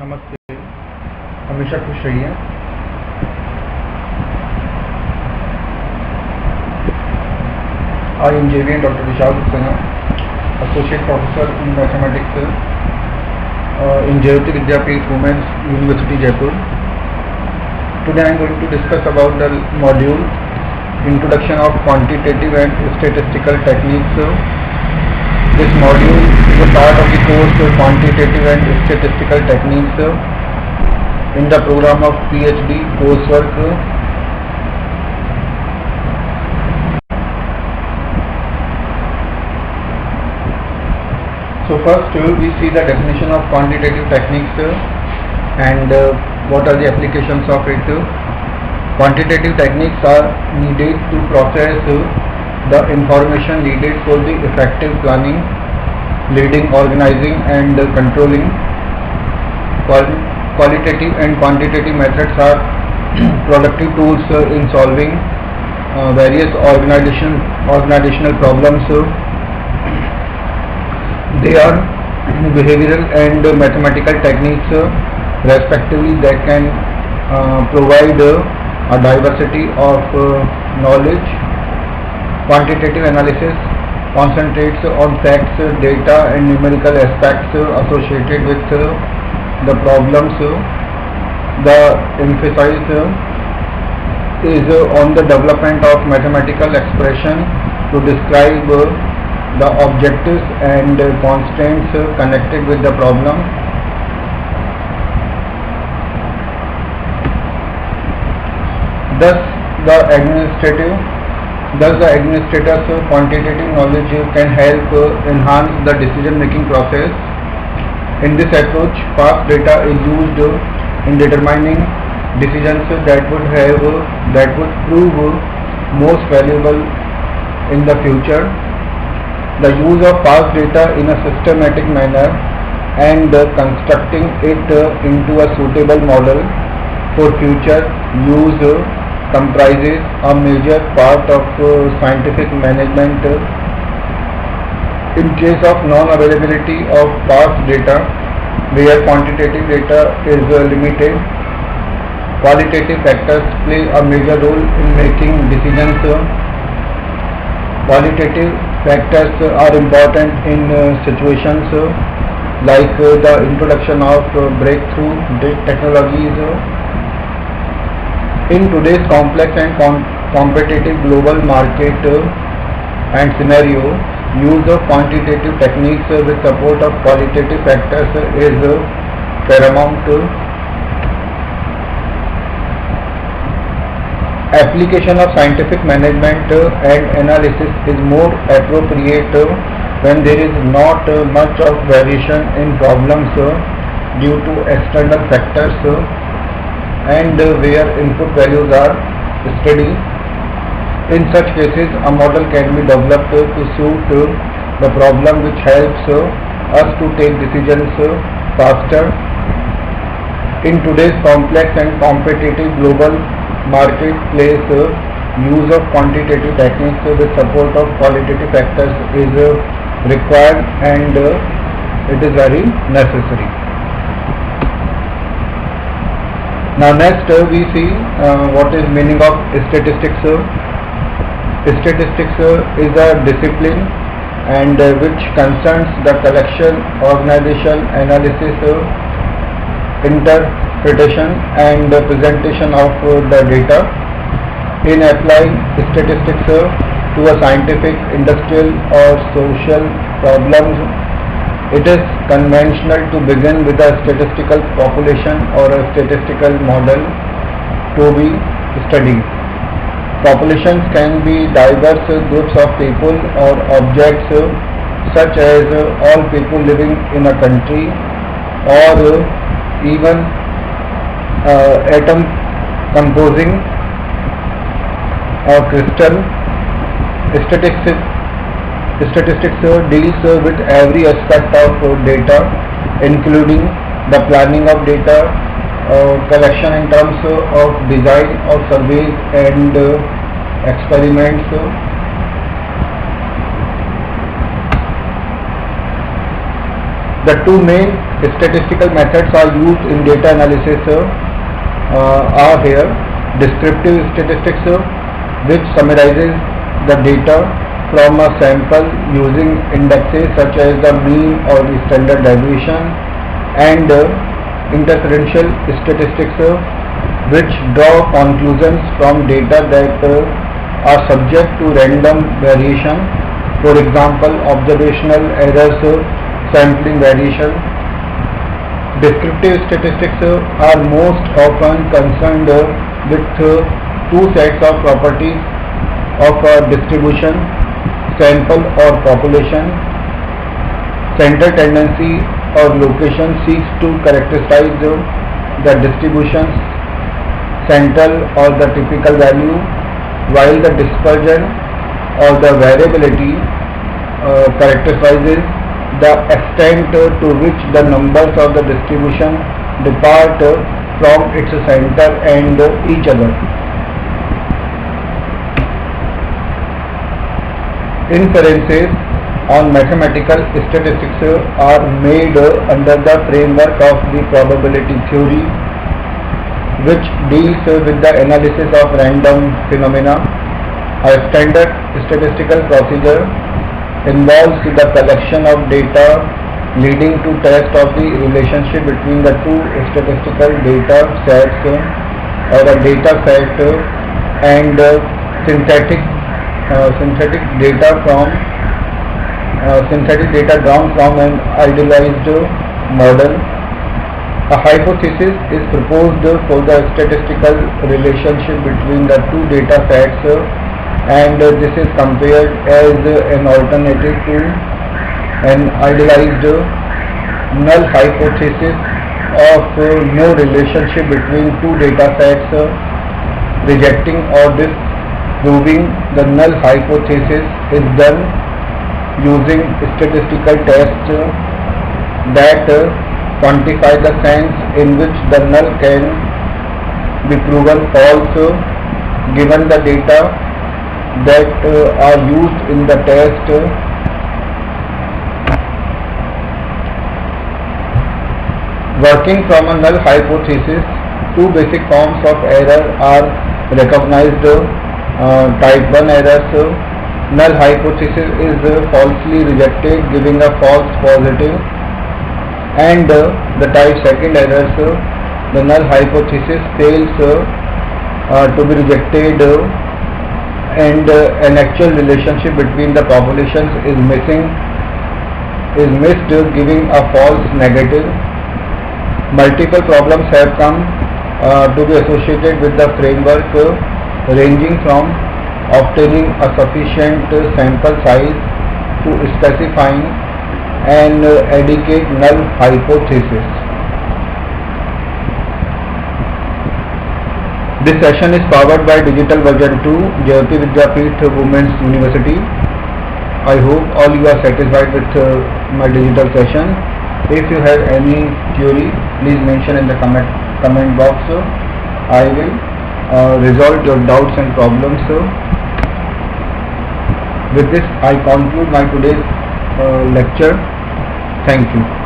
नमस्ते, हमेशा खुश रहिए। I am JVN Dr. Vishal Saxena, Associate Professor in Mathematics in Jayoti Vidyapeeth Women's University, Jaipur. Today I am going to discuss about the module Introduction of Quantitative and Statistical Techniques. This module is a part of the course Quantitative and Statistical Techniques in the program of PhD coursework. So first we see the definition of quantitative techniques and what are the applications of it. Quantitative techniques are needed to process the information needed for the effective planning, leading, organizing and controlling. Qualitative and quantitative methods are productive tools in solving various organizational problems. They are behavioral and mathematical techniques respectively that can provide a diversity of knowledge. Quantitative analysis concentrates on facts, data and numerical aspects associated with the problems. The emphasis is on the development of mathematical expression to describe the objectives and constraints connected with the problem. Thus the administrator's quantitative knowledge can help enhance the decision making process. In this approach, past data is used in determining decisions that would prove most valuable in the future. The use of past data in a systematic manner and constructing it into a suitable model for future use comprises a major part of scientific management. In case of non-availability of past data, where quantitative data is limited, qualitative factors play a major role in making decisions. Qualitative factors are important in situations like the introduction of breakthrough technologies. In today's complex and competitive global market and scenario, use of quantitative techniques with support of qualitative factors is paramount. Application of scientific management and analysis is more appropriate when there is not much of variation in problems due to external factors and where input values are steady. In such cases, a model can be developed to suit the problem, which helps us to take decisions faster. In today's complex and competitive global marketplace, use of quantitative techniques with support of qualitative factors is required and it is very necessary. Now next we see what is meaning of statistics. Statistics is a discipline and which concerns the collection, organization, analysis, interpretation and presentation of the data. In applying statistics to a scientific, industrial or social problems, it is conventional to begin with a statistical population or a statistical model to be studied. Populations can be diverse groups of people or objects such as all people living in a country or even atom composing a crystal. Statistics deals with every aspect of data, including the planning of data, collection in terms of design of surveys and experiments. The two main statistical methods are used in data analysis are here: descriptive statistics, which summarizes the data from a sample using indexes such as the mean or the standard deviation, and inferential statistics, which draw conclusions from data that are subject to random variation, for example observational errors, sampling variation. Descriptive statistics are most often concerned with two sets of properties of a distribution: sample or population. Center tendency or location seeks to characterize the distribution's central or the typical value, while the dispersion or the variability characterizes the extent to which the numbers of the distribution depart from its center and each other. Inferences on mathematical statistics are made under the framework of the probability theory, which deals with the analysis of random phenomena. A standard statistical procedure involves the collection of data leading to test of the relationship between the two statistical data sets or a data set and synthetic data drawn from an idealized model. A hypothesis is proposed for the statistical relationship between the two data sets, and this is compared as an alternative to an idealized null hypothesis of no relationship between two data sets. Rejecting or disproving the null hypothesis is done using statistical tests that quantify the sense in which the null can be proven false given the data that are used in the test. Working from a null hypothesis, two basic forms of error are recognized. Type 1 errors: null hypothesis is falsely rejected, giving a false positive. And the type 2 errors: the null hypothesis fails to be rejected and an actual relationship between the populations is missed, giving a false negative. Multiple problems have come to be associated with the framework, ranging from obtaining a sufficient sample size to specifying an adequate null hypothesis. This session is powered by Digital Version 2, Jayati Vidyapeeth Women's University. I hope all you are satisfied with my digital session. If you have any query, please mention in the comment box. I will resolve your doubts and problems. With this, I conclude my today's lecture. Thank you.